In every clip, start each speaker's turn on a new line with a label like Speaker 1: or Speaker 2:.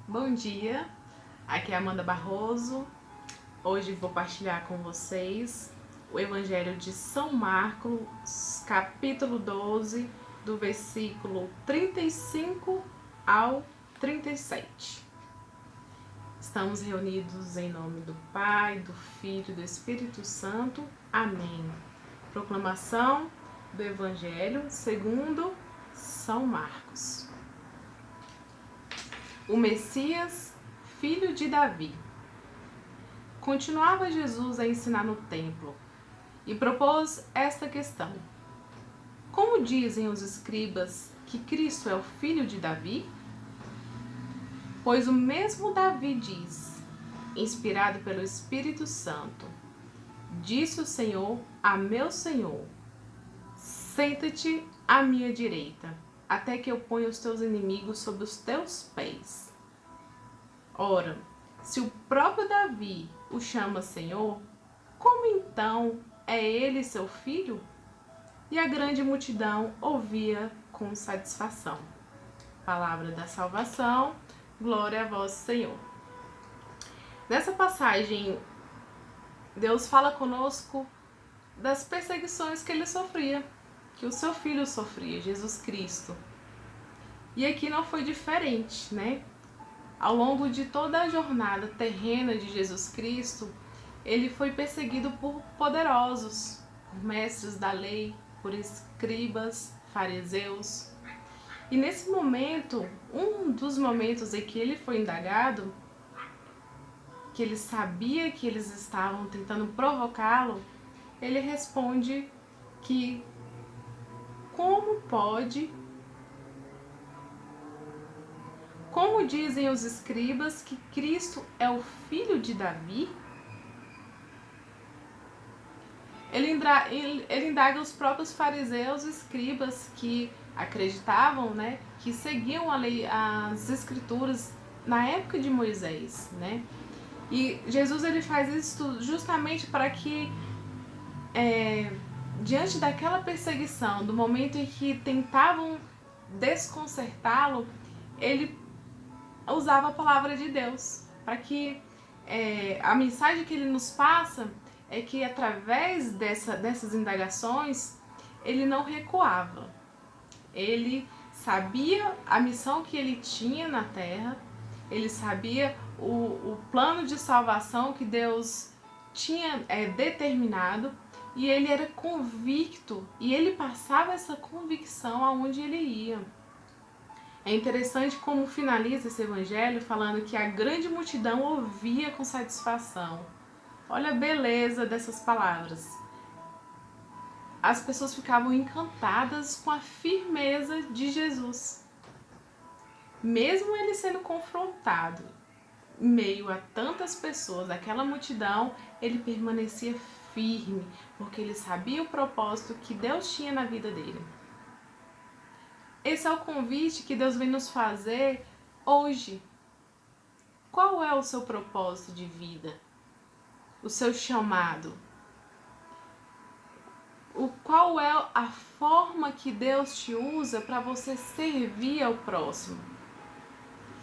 Speaker 1: Bom dia, aqui é Amanda Barroso. Hoje vou partilhar com vocês o Evangelho de São Marcos, capítulo 12, do versículo 35 ao 37. Estamos reunidos em nome do Pai, do Filho e do Espírito Santo. Amém. Proclamação do Evangelho segundo São Marcos. O Messias, filho de Davi. Continuava Jesus a ensinar no templo e propôs esta questão: Como dizem os escribas que Cristo é o filho de Davi? Pois o mesmo Davi diz, inspirado pelo Espírito Santo: Disse o Senhor a meu Senhor: Senta-te à minha direita, até que eu ponha os teus inimigos sob os teus pés. Ora, se o próprio Davi o chama Senhor, como então é ele seu filho? E a grande multidão ouvia com satisfação. Palavra da salvação, glória a vós, Senhor. Nessa passagem, Deus fala conosco das perseguições que ele sofria, que o seu filho sofria, Jesus Cristo. E aqui não foi diferente, né? Ao longo de toda a jornada terrena de Jesus Cristo, ele foi perseguido por poderosos, por mestres da lei, por escribas, fariseus. E nesse momento, um dos momentos em que ele foi indagado, que ele sabia que eles estavam tentando provocá-lo, ele responde que como dizem os escribas que Cristo é o filho de Davi? Ele indaga os próprios fariseus e escribas que acreditavam, né, que seguiam a lei, as escrituras na época de Moisés, né? E Jesus ele faz isso justamente para que, diante daquela perseguição, do momento em que tentavam desconcertá-lo, ele usava a palavra de Deus, para que a mensagem que ele nos passa é que através dessas indagações ele não recuava. Ele sabia a missão que ele tinha na terra, ele sabia o plano de salvação que Deus tinha determinado, e ele era convicto, e ele passava essa convicção aonde ele ia. É interessante como finaliza esse evangelho falando que a grande multidão ouvia com satisfação. Olha a beleza dessas palavras. As pessoas ficavam encantadas com a firmeza de Jesus. Mesmo ele sendo confrontado em meio a tantas pessoas, aquela multidão, ele permanecia firme, porque ele sabia o propósito que Deus tinha na vida dele. Esse é o convite que Deus vem nos fazer hoje. Qual é o seu propósito de vida? O seu chamado? Qual é a forma que Deus te usa para você servir ao próximo?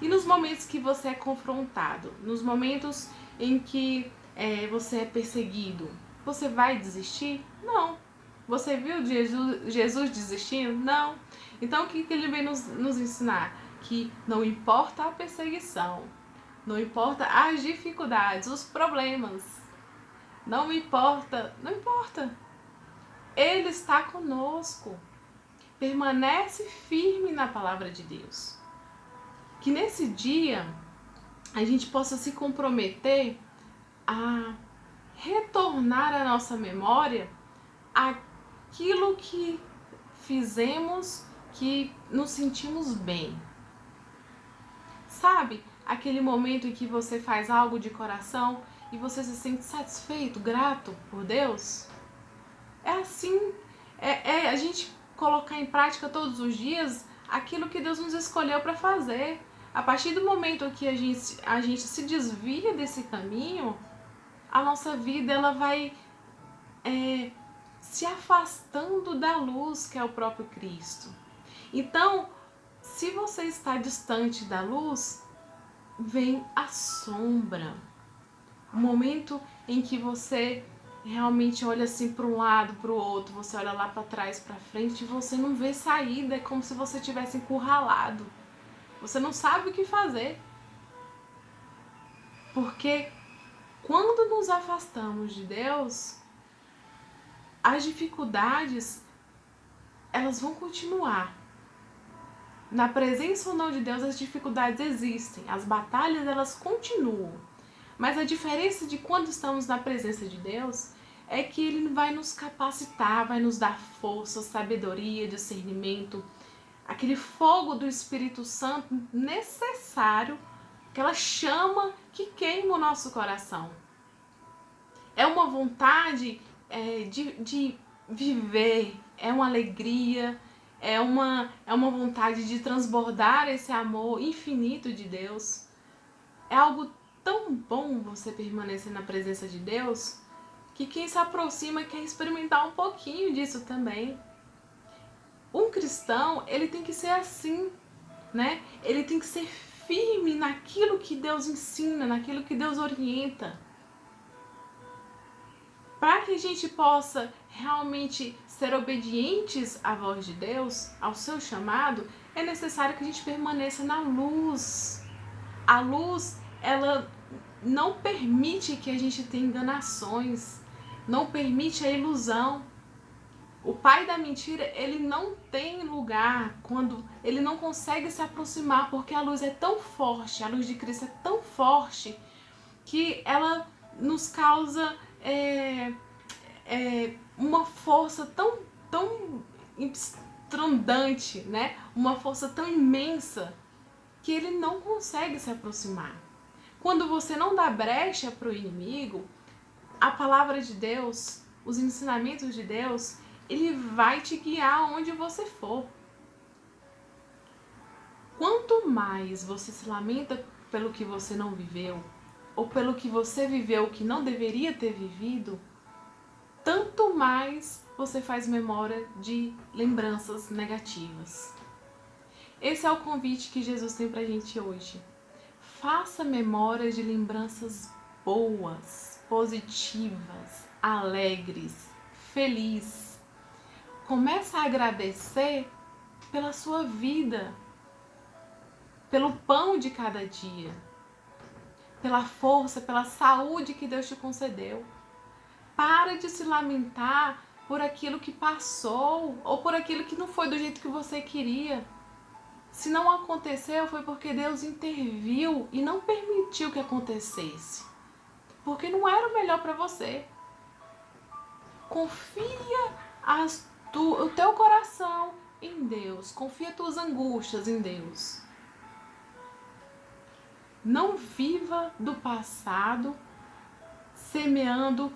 Speaker 1: E nos momentos que você é confrontado, nos momentos em que você é perseguido, você vai desistir? Não. Você viu Jesus desistindo? Não. Então o que ele vem nos ensinar? Que não importa a perseguição, não importa as dificuldades, os problemas, não importa. Ele está conosco. Permanece firme na palavra de Deus. Que nesse dia a gente possa se comprometer a retornar à nossa memória aquilo que fizemos, que nos sentimos bem. Sabe, aquele momento em que você faz algo de coração e você se sente satisfeito, grato por Deus? É assim, a gente colocar em prática todos os dias aquilo que Deus nos escolheu para fazer. A partir do momento que a gente se desvia desse caminho, a nossa vida ela vai se afastando da luz que é o próprio Cristo. Então, se você está distante da luz, vem a sombra. O momento em que você realmente olha assim para um lado, para o outro, você olha lá para trás, para frente e você não vê saída, é como se você tivesse encurralado. Você não sabe o que fazer. Porque quando nos afastamos de Deus, as dificuldades, elas vão continuar. Na presença ou não de Deus, as dificuldades existem, as batalhas, elas continuam. Mas a diferença de quando estamos na presença de Deus é que Ele vai nos capacitar, vai nos dar força, sabedoria, discernimento, aquele fogo do Espírito Santo necessário, aquela chama que queima o nosso coração. É uma vontade de viver, é uma alegria, é uma vontade de transbordar esse amor infinito de Deus. É algo tão bom você permanecer na presença de Deus, que quem se aproxima quer experimentar um pouquinho disso também. Um cristão, ele tem que ser assim, né? Ele tem que ser firme naquilo que Deus ensina, naquilo que Deus orienta. Para que a gente possa realmente ser obedientes à voz de Deus, ao seu chamado, é necessário que a gente permaneça na luz. A luz, ela não permite que a gente tenha enganações, não permite a ilusão. O pai da mentira, ele não tem lugar quando ele não consegue se aproximar, porque a luz é tão forte, a luz de Cristo é tão forte, que ela nos causa uma força tão estrondante, né? Uma força tão imensa, que ele não consegue se aproximar. Quando você não dá brecha para o inimigo, a palavra de Deus, os ensinamentos de Deus, ele vai te guiar onde você for. Quanto mais você se lamenta pelo que você não viveu, ou pelo que você viveu que não deveria ter vivido, tanto mais você faz memória de lembranças negativas. Esse é o convite que Jesus tem pra gente hoje. Faça memória de lembranças boas, positivas, alegres, felizes. Começa a agradecer pela sua vida, pelo pão de cada dia, pela força, pela saúde que Deus te concedeu. Para de se lamentar por aquilo que passou ou por aquilo que não foi do jeito que você queria. Se não aconteceu, foi porque Deus interviu e não permitiu que acontecesse. Porque não era o melhor para você. Confia o teu coração em Deus. Confia tuas angústias em Deus. Não viva do passado semeando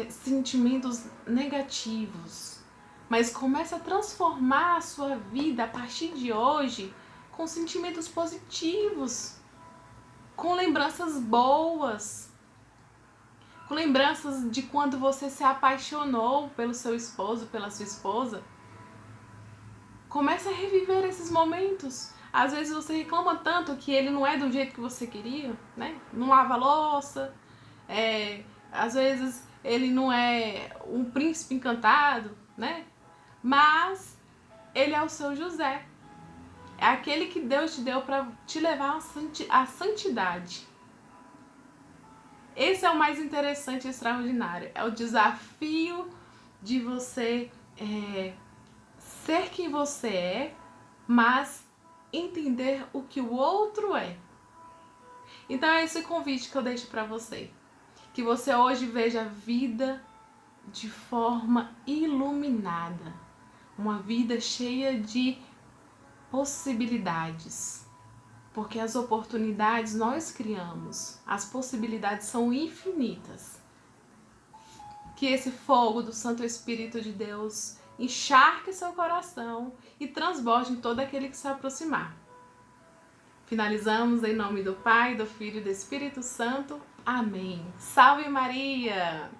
Speaker 1: sentimentos negativos, mas comece a transformar a sua vida a partir de hoje com sentimentos positivos, com lembranças boas, com lembranças de quando você se apaixonou pelo seu esposo, pela sua esposa. Comece a reviver esses momentos. Às vezes você reclama tanto que ele não é do jeito que você queria, né? Não lava a louça, às vezes ele não é um príncipe encantado, né? Mas ele é o seu José. É aquele que Deus te deu para te levar à santidade. Esse é o mais interessante e extraordinário. É o desafio de você ser quem você é, mas entender o que o outro é. Então é esse convite que eu deixo para você. Que você hoje veja a vida de forma iluminada. Uma vida cheia de possibilidades. Porque as oportunidades nós criamos. As possibilidades são infinitas. Que esse fogo do Santo Espírito de Deus encharque seu coração e transborde em todo aquele que se aproximar. Finalizamos em nome do Pai, do Filho e do Espírito Santo. Amém. Salve Maria!